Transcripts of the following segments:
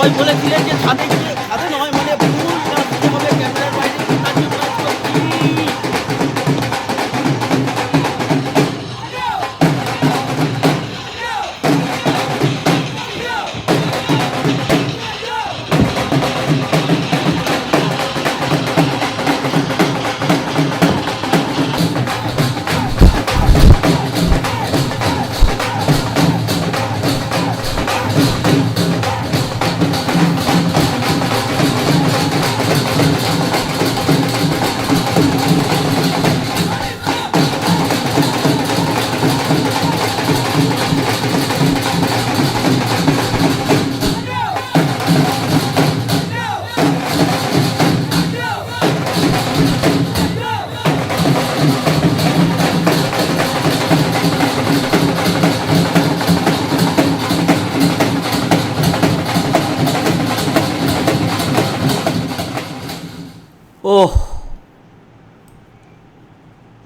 সবাই বলেছিলেন যে ছাদে গিয়ে, ছাদে নয় মানে ফুল নাচতে হবে ক্যামেরার বাইরে, তার জন্য আজকে ওহ,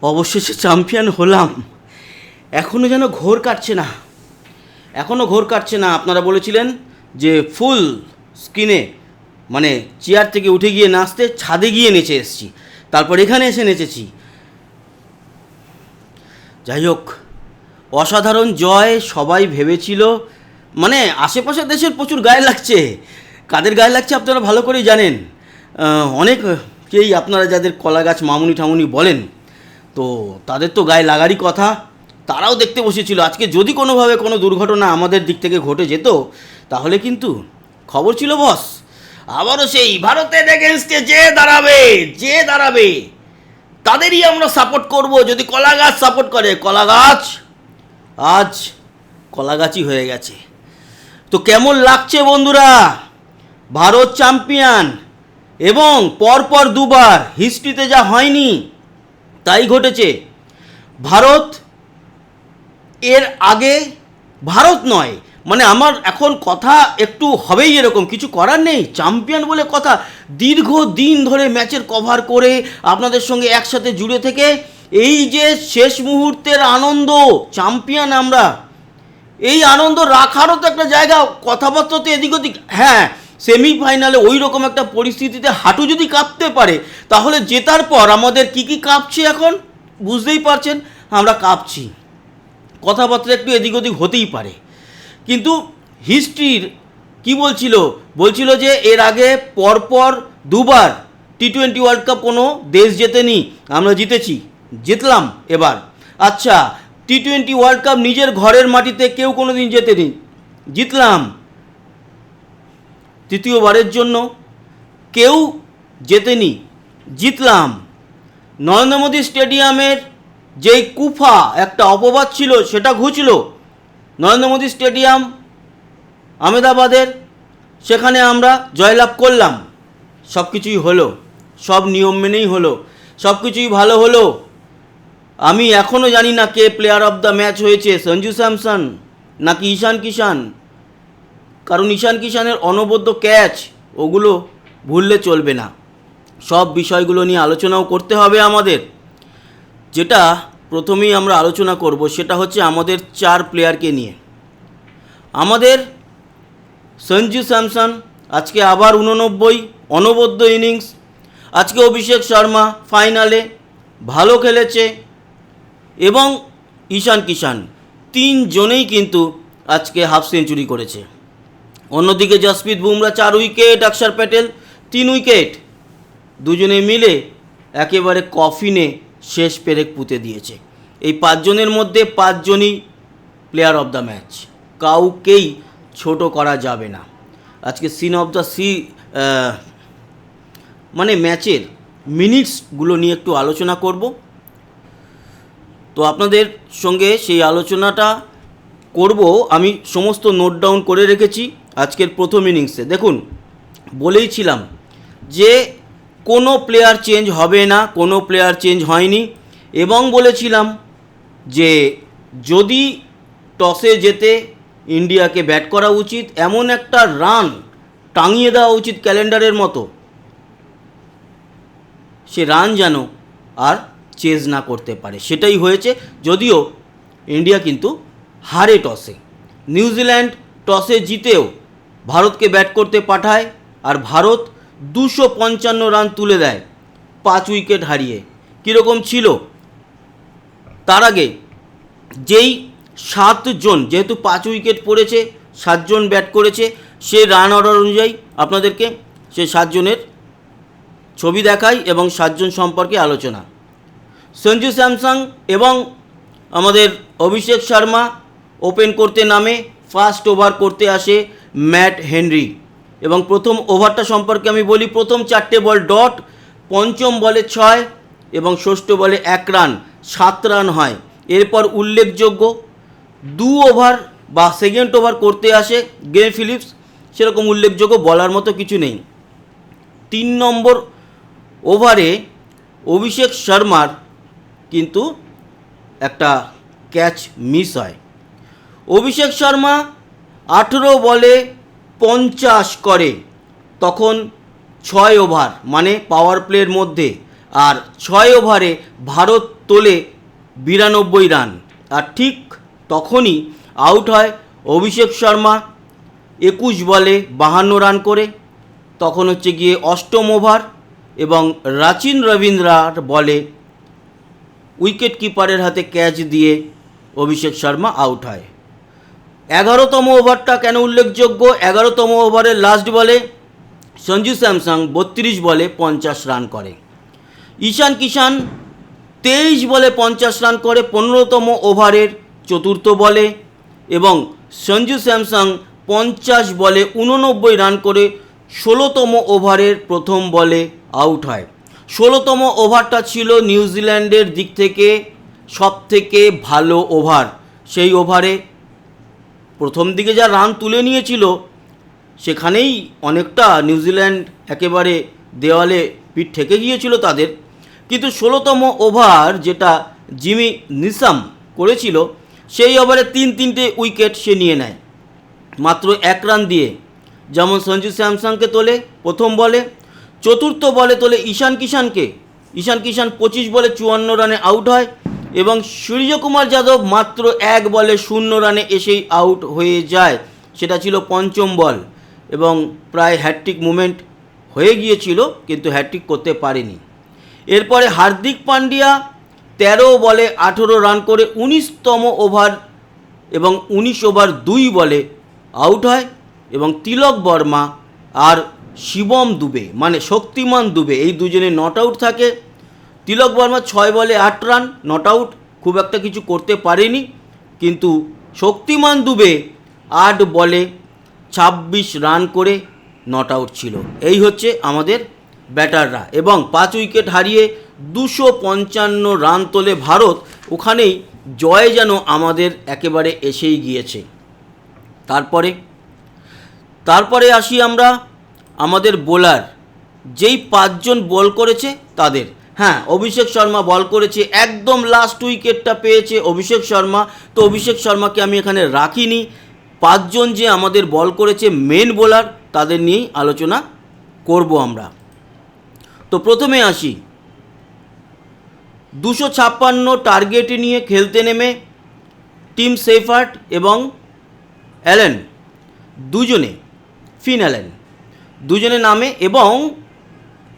অবশেষে চ্যাম্পিয়ন হলাম। এখনও যেন ঘোর কাটছে না, এখনও ঘোর কাটছে না। আপনারা বলেছিলেন যে ফুল স্ক্রিনে মানে চেয়ার থেকে উঠে গিয়ে নাচতে, ছাদে গিয়ে নেচে এসেছি, তারপর এখানে এসে নেচেছি। যাই হোক, অসাধারণ জয়। সবাই ভেবেছিল, মানে আশেপাশের দেশের প্রচুর গায়ে লাগছে। কাদের গায়ে লাগছে আপনারা ভালো করেই জানেন। অনেকেই আপনারা যাদের কলা গাছ মামুনি ঠামুনি বলেন, তো তাদের তো গায়ে লাগারই কথা। তারাও দেখতে বসেছিল। আজকে যদি কোনোভাবে কোনো দুর্ঘটনা আমাদের দিক থেকে ঘটে যেত, তাহলে কিন্তু খবর ছিল বস, আবারও সেই ভারতের এগেনস্টে যে দাঁড়াবে তাদেরই আমরা সাপোর্ট করব। যদি কলা গাছ সাপোর্ট করে, কলা গাছ আজ কলা গাছই হয়ে গেছে। তো কেমন লাগছে বন্ধুরা? ভারত চ্যাম্পিয়ন, এবং পরপর দুবার, হিস্ট্রিতে যা হয়নি তাই ঘটেছে। ভারত এর আগে, ভারত নয় মানে আমার এখন কথা একটু হবেই, এরকম কিছু করার নেই। চ্যাম্পিয়ন বলে কথা, দীর্ঘ দিন ধরে ম্যাচের কভার করে আপনাদের সঙ্গে একসাথে জুড়ে থেকে এই যে শেষ মুহূর্তের আনন্দ, চ্যাম্পিয়ন আমরা, এই আনন্দ রাখারও তো একটা জায়গা। কথাবার্তা তো এদিক ওদিক। হ্যাঁ, সেমিফাইনালে ওই রকম একটা পরিস্থিতিতে হাঁটু যদি কাঁপতে পারে, তাহলে জেতার পর আমাদের কি কাঁপছে এখন বুঝতেই পারছেন। আমরা কাঁপছি, কথাবার্তা একটু এদিক ওদিক হতেই পারে। কিন্তু হিস্ট্রির কি বলছিল যে এর আগে পরপর দুবার টি-20 ওয়ার্ল্ড কাপ কোনো দেশ জেতেনি, আমরা জিতলাম এবার। আচ্ছা, টি-20 ওয়ার্ল্ড কাপ নিজের ঘরের মাটিতে কেউ কোনো দিন জেতেনি, জিতলাম। তৃতীয়বারের জন্য কেউ জেতেনি, জিতলাম। নরেন্দ্র মোদী স্টেডিয়ামের যেই কুফা একটা অপবাদ ছিল, সেটা ঘুচল। নরেন্দ্র মোদী স্টেডিয়াম আহমেদাবাদের, সেখানে আমরা জয়লাভ করলাম। সব কিছুই হলো, সব নিয়ম মেনেই হলো, সব কিছুই ভালো হলো। আমি এখনও জানি না কে প্লেয়ার অফ দ্য ম্যাচ হয়েছে, সঞ্জু স্যামসন নাকি ঈশান কিষান। কারণ ঈশান কিষানের অনবদ্য ক্যাচ, ওগুলো ভুললে চলবে না। সব বিষয়গুলো নিয়ে আলোচনাও করতে হবে আমাদের। যেটা প্রথমেই আমরা আলোচনা করব, সেটা হচ্ছে আমাদের 4 প্লেয়ারকে নিয়ে। আমাদের সঞ্জু স্যামসন আজকে আবার 89 অনবদ্য ইনিংস। আজকে অভিষেক শর্মা ফাইনালে ভালো খেলেছে, এবং ঈশান কিষান, 3 জনেই কিন্তু আজকে হাফ সেঞ্চুরি করেছে। অন্যদিকে জসপ্রীত বুমরা 4 উইকেট, অক্ষর প্যাটেল 3 উইকেট। দুজনে মিলে একেবারে কফিনে শেষ পেরেক পুঁতে দিয়েছে। এই 5 জনের মধ্যে 5 জনই প্লেয়ার অফ দ্য ম্যাচ, কাউকেই ছোট করা যাবে না। আজকে সিন অফ দ্য মানে ম্যাচের মিনিটসগুলো নিয়ে একটু আলোচনা করব। তো আপনাদের সঙ্গে সেই আলোচনাটা করব। আমি সমস্ত নোট ডাউন করে রেখেছি আজকের প্রথম ইনিংসে। দেখুন, বলেইছিলাম যে কোনো প্লেয়ার চেঞ্জ হবে না, কোনো প্লেয়ার চেঞ্জ হয়নি, এবং বলেছিলাম যে যদি টসে জেতে ইন্ডিয়াকে ব্যাট করা উচিত, এমন একটা রান টাঙিয়ে দেওয়া উচিত ক্যালেন্ডারের মতো, সে রান যেন আর চেজ না করতে পারে। সেটাই হয়েছে, যদিও ইন্ডিয়া কিন্তু হারে টসে। নিউজিল্যান্ড টসে জিতেও ভারতকে ব্যাট করতে পাঠায় আর ভারত 255 রান তুলে দেয় 5 উইকেট হারিয়ে। কীরকম ছিল? তার আগে যেই 7 জন, যেহেতু 5 উইকেট পড়েছে, 7 জন ব্যাট করেছে, সে রান অর্ডার অনুযায়ী আপনাদেরকে সে 7 জনের ছবি দেখাই এবং 7 জন সম্পর্কে আলোচনা। সঞ্জু স্যামসন এবং আমাদের অভিষেক শর্মা ওপেন করতে নামে, ফার্স্ট ওভার করতে আসে ম্যাট হেনরি এবং প্রথম ওভারটা সম্পর্কে আমি বলি। প্রথম 4টে বল ডট, পঞ্চম বলে 6 এবং ষষ্ঠ বলে 1 রান, 7 রান হয়। এরপর উল্লেখযোগ্য 2 ওভার বা সেকেন্ড ওভার করতে আসে গ্লেন ফিলিপস, সেরকম উল্লেখযোগ্য বলার মতো কিছু নেই। 3 নম্বর ওভারে অভিষেক শর্মার কিন্তু একটা ক্যাচ মিস হয়। অভিষেক শর্মা 18 বলে 50 করে, তখন 6 ওভার মানে পাওয়ার প্লের মধ্যে, আর 6 ওভারে ভারত তোলে 92 রান। আর ঠিক তখনই আউট হয় অভিষেক শর্মা 21 বলে 52 রান করে। তখন হচ্ছে গিয়ে 8ম ওভার এবং রাচিন রবীন্দ্রার বলে উইকেট কিপারের হাতে ক্যাচ দিয়ে অভিষেক শর্মা আউট হয়। 11তম ওভারটা কেন উল্লেখযোগ্য? 11তম ওভারের লাস্ট বলে সঞ্জু স্যামসন 32 বলে 50 রান করে। ঈশান কিষান 23 বলে 50 রান করে 15তম ওভারের চতুর্থ বলে এবং সঞ্জু স্যামসন 50 বলে 89 রান করে 16তম ওভারের প্রথম বলে আউট হয়। 16তম ওভারটা ছিল নিউজিল্যান্ডের দিক থেকে সবথেকে ভালো ওভার। সেই ওভারে প্রথম দিকে যা রান তুলে নিয়েছিল সেখানেই অনেকটা নিউজিল্যান্ড একেবারে দেওয়ালে পিঠ ঠেকে গিয়েছিল তাদের। কিন্তু 16তম ওভার যেটা জিমি নিসাম করেছিল, সেই ওভারে 3-3টে উইকেট সে নিয়ে নেয় মাত্র 1 রান দিয়ে। যেমন সঞ্জু স্যামসনকে তোলে প্রথম বলে, চতুর্থ বলে তোলে ঈশান কিষানকে। ঈশান কিষান 25 বলে 54 রানে আউট হয় এবং সূর্যকুমার যাদব মাত্র 1 বলে 0 রানে এসেই আউট হয়ে যায়। সেটা ছিল পঞ্চম বল এবং প্রায় হ্যাটট্রিক মুভমেন্ট হয়ে গিয়েছিল, কিন্তু হ্যাটট্রিক করতে পারেনি। এরপরে হার্দিক পান্ডিয়া 13 বলে 18 রান করে 19তম ওভার এবং 19 ওভার 2 বলে আউট হয় এবং তিলক বর্মা আর শিবম দুবে মানে শক্তিমান দুবে এই দুজনে নট আউট থাকে। তিলক বর্মা 6 বলে 8 রান নট আউট, খুব একটা কিছু করতে পারেনি, কিন্তু শক্তিমান দুবে 8 বলে 26 রান করে নট আউট ছিল। এই হচ্ছে আমাদের ব্যাটাররা এবং 5 উইকেট হারিয়ে 255 রান তোলে ভারত। ওখানেই জয় যেন আমাদের একেবারে এসেই গিয়েছে। তারপরে আসি আমরা আমাদের বোলার, যেই 5 জন বল করেছে তাদের। হ্যাঁ, অভিষেক শর্মা বল করেছে, একদম লাস্ট উইকেটটা পেয়েছে অভিষেক শর্মা, তো অভিষেক শর্মাকে আমি এখানে রাখিনি। 5 জন যে আমাদের বল করেছে মেন বোলার, তাদের নিয়েই আলোচনা করব আমরা। তো প্রথমে আসি 256 টার্গেট নিয়ে খেলতে নেমে টিম সেফার্ট এবং অ্যালেন ফিন অ্যালেন দুজনে নামে এবং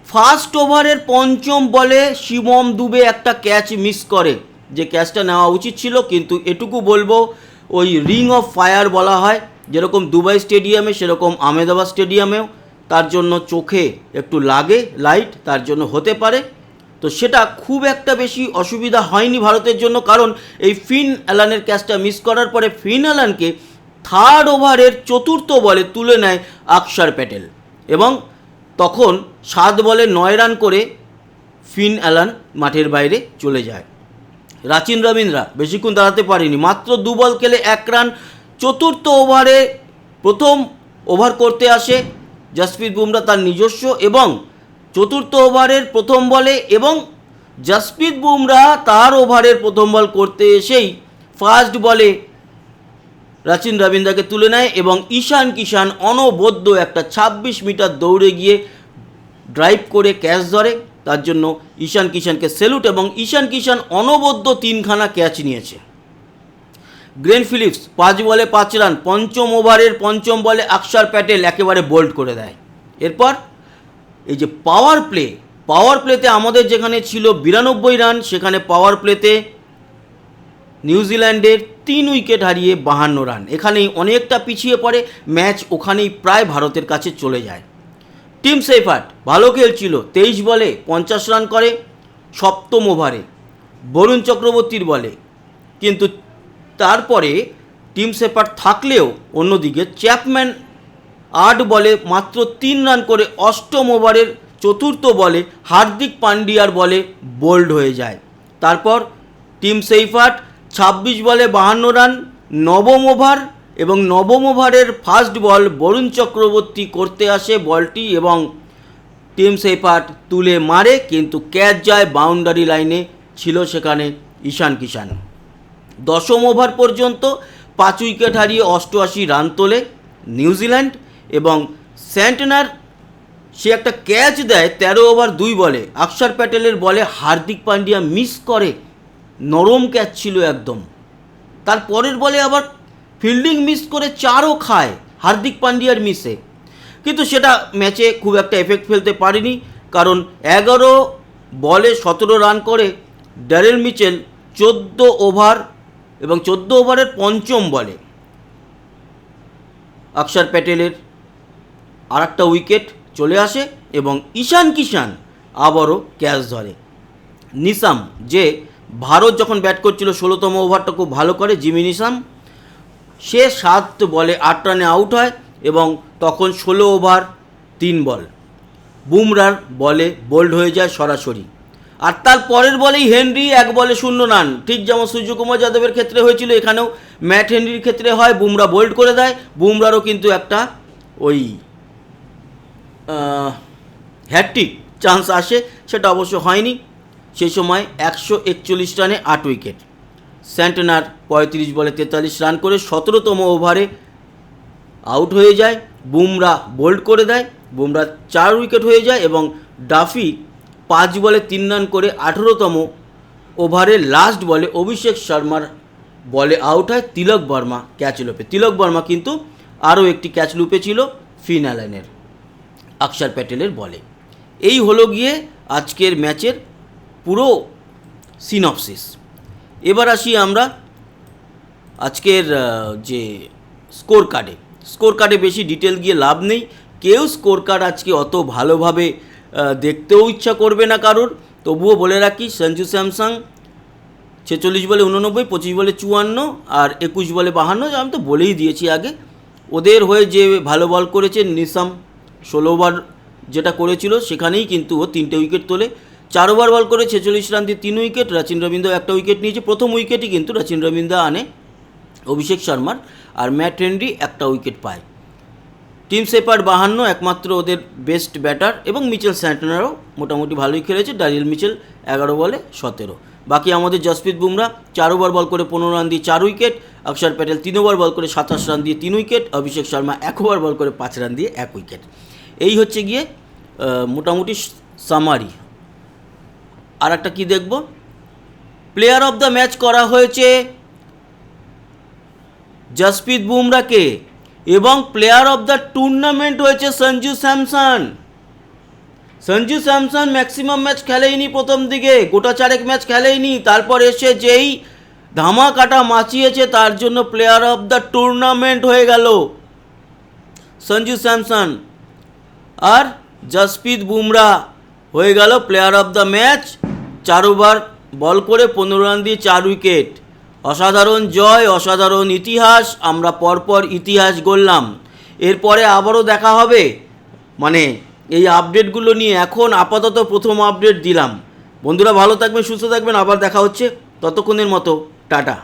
ফার্স্ট ওভারের পঞ্চম বলে শিবম দুবে একটা ক্যাচ মিস করে, যে ক্যাচটা নেওয়া উচিত ছিল। কিন্তু এটুকু বলবো, ওই রিং অফ ফায়ার বলা হয়, যেরকম দুবাই স্টেডিয়ামে সেরকম আহমেদাবাদ স্টেডিয়ামেও তার জন্য চোখে একটু লাগে লাইট, তার জন্য হতে পারে। তো সেটা খুব একটা বেশি অসুবিধা হয়নি ভারতের জন্য, কারণ এই ফিন অ্যালানের ক্যাচটা মিস করার পরে ফিন অ্যালানকে থার্ড ওভারের চতুর্থ বলে তুলে নেয় অক্ষর প্যাটেল এবং তখন 7 বলে 9 রান করে ফিন অ্যালান মাঠের বাইরে চলে যায়। রাচিন রবীন্দ্রা বেশিক্ষণ দাঁড়াতে পারেনি, মাত্র 2 বল খেলে 1 রান। চতুর্থ ওভারে প্রথম ওভার করতে আসে জসপ্রীত বুমরা তার নিজস্ব, এবং চতুর্থ ওভারের প্রথম বলে এবং জসপ্রীত বুমরা তার ওভারের প্রথম বল করতে এসেই ফার্স্ট বলে রাচিন রবীন্দ্রাকে তুলে নেয় এবং ঈশান কিষান অনবদ্য একটা 26 মিটার দৌড়ে গিয়ে ড্রাইভ করে ক্যাচ ধরে। তার জন্য ঈশান কিষানকে স্যালুট, এবং ঈশান কিষান অনবদ্য 3খানা ক্যাচ নিয়েছে। গ্লেন ফিলিপস 5 বলে 5 রান, পঞ্চম ওভারের পঞ্চম বলে অক্ষর প্যাটেল একেবারে বোল্ড করে দেয়। এরপর এই যে পাওয়ার প্লেতে আমাদের যেখানে ছিল 92 রান, সেখানে পাওয়ার প্লেতে নিউজিল্যান্ডের 3 উইকেট হারিয়ে 52 রান। এখানেই অনেকটা পিছিয়ে পড়ে ম্যাচ, ওখানেই প্রায় ভারতের কাছে চলে যায়। টিম সেফার্ট ভালো খেলছিল, 23 বলে 50 রান করে সপ্তম ওভারে বরুণ চক্রবর্তীর বলে, কিন্তু তারপরে টিম সেফার্ট থাকলেও অন্যদিকে চ্যাপম্যান 8 বলে মাত্র 3 রান করে অষ্টম ওভারের চতুর্থ বলে হার্দিক পান্ডিয়ার বলে বোল্ড হয়ে যায়। তারপর টিম সেফার্ট 26 বলে 52 রান নবম ওভার, এবং নবম ওভারের ফার্স্ট বল বরুণ চক্রবর্তী করতে আসে বলটি এবং টিম সেফার্ট তুলে মারে, কিন্তু ক্যাচ যায়, বাউন্ডারি লাইনে ছিল সেখানে ঈশান কিষান। দশম ওভার পর্যন্ত 5 উইকেট হারিয়ে 88 রান তোলে নিউজিল্যান্ড, এবং স্যান্টনার সে একটা ক্যাচ দেয় 13 ওভার 2 বলে, অক্ষর প্যাটেলের বলে হার্দিক পান্ডিয়া মিস করে, নরম ক্যাচ ছিল একদম। তার পরের বলে আবার ফিল্ডিং মিস করে 4ও খায় হার্দিক পান্ডিয়ার মিসে, কিন্তু সেটা ম্যাচে খুব একটা এফেক্ট ফেলতে পারেনি, কারণ 11 বলে 17 রান করে ড্যারেল মিচেল 14 ওভার, এবং 14 ওভারের পঞ্চম বলে অক্ষর প্যাটেলের আর একটা উইকেট চলে আসে এবং ঈশান কিষান আবারও ক্যাচ ধরে। নিসাম, যে ভারত যখন ব্যাট করছিল 16তম ওভারটা খুব ভালো করে, জিমি নিসাম, সে 7 বলে 8 রানে আউট হয়, এবং তখন 16 ওভার 3 বল বুমরার বলে বোল্ড হয়ে যায় সরাসরি। আর তার পরের বলেই হেনরি 1 বলে 0 রান, ঠিক যেমন সূর্যকুমার যাদবের ক্ষেত্রে হয়েছিল, এখানেও ম্যাট হেনরির ক্ষেত্রে হয়, বুমরা বোল্ড করে দেয়। বুমরারও কিন্তু একটা ওই হ্যাট্রিক চান্স আসে, সেটা অবশ্য হয়নি। সেই সময় 141 রানে 8 উইকেট। স্যান্টনার 35 বলে 43 রান করে 17তম ওভারে আউট হয়ে যায়, বুমরা বোল্ড করে দেয়, বুমরা 4 উইকেট হয়ে যায়, এবং ডাফি 5 বলে 3 রান করে 18তম ওভারে লাস্ট বলে অভিষেক শর্মার বলে আউট হয় তিলক বর্মা ক্যাচ লুপে। তিলক বর্মা কিন্তু আরও একটি ক্যাচ লুপে ছিল ফিন অ্যালেনের অক্ষর প্যাটেলের বলে। এই হলো গিয়ে আজকের ম্যাচের পুরো সিনপসিস। এবার আসি আমরা আজকের যে স্কোর কার্ডে বেশি ডিটেল গিয়ে লাভ নেই, কেউ স্কোর কার্ড আজকে অত ভালোভাবে দেখতেও ইচ্ছা করবে না কারোর। তবুও বলে রাখি, সঞ্জু স্যামসন 46 বলে 89, 25 বলে 54 আর 21 বলে 52, আমি তো বলেই দিয়েছি আগে। ওদের হয়ে যে ভালো বল করেছে নিসাম, 16 ওভার যেটা করেছিল সেখানেই কিন্তু ও 3টে উইকেট তোলে। 4 ওভার বল করে 46 রান দিয়ে 3 উইকেট। রচিন রবীন্দ্র একটা উইকেট নিয়েছে, প্রথম উইকেটই কিন্তু রচিন রবীন্দ্র আনে অভিষেক শর্মার, আর ম্যাট হেনরি একটা উইকেট পায়। টিম সেফার্ট 52, একমাত্র ওদের বেস্ট ব্যাটার, এবং মিচেল স্যান্টনারও মোটামুটি ভালোই খেলেছে, ড্যারেল মিচেল 11 বলে 17। বাকি আমাদের জসপ্রীত বুমরা 4 ওভার বল করে 15 রান দিয়ে 4 উইকেট, অক্ষর প্যাটেল 3 ওভার বল করে 27 রান দিয়ে 3 wicket, Abhishek Sharma 1 over bowl করে 5 রান দিয়ে 1 উইকেট। এই হচ্ছে গিয়ে মোটামুটি সামারি। আর একটা কী দেখব, প্লেয়ার অফ দ্য ম্যাচ করা হয়েছে জসপ্রীত বুমরাকে, এবং প্লেয়ার অফ দ্য টুর্নামেন্ট হয়েছে সঞ্জু স্যামসন। সঞ্জু স্যামসন ম্যাক্সিমাম ম্যাচ খেলেইনি, প্রথম দিকে গোটা 4 ম্যাচ খেলেইনি, তারপর এসে যেই ধামাকাটা মাচিয়েছে তার জন্য প্লেয়ার অফ দ্য টুর্নামেন্ট হয়ে গেল সঞ্জু স্যামসন, আর জসপ্রীত বুমরা হয়ে গেল player of the match. 4 over bowl করে 15 রান দিয়ে 4 উইকেট। অসাধারণ জয়, অসাধারণ ইতিহাস, আমরা পরপর ইতিহাস গড়লাম। এরপরে আবারও দেখা হবে, মানে এই আপডেটগুলো নিয়ে। এখন আপাতত প্রথম আপডেট দিলাম। বন্ধুরা ভালো থাকবেন, সুস্থ থাকবেন, আবার দেখা হচ্ছে, ততক্ষণের মতো টাটা।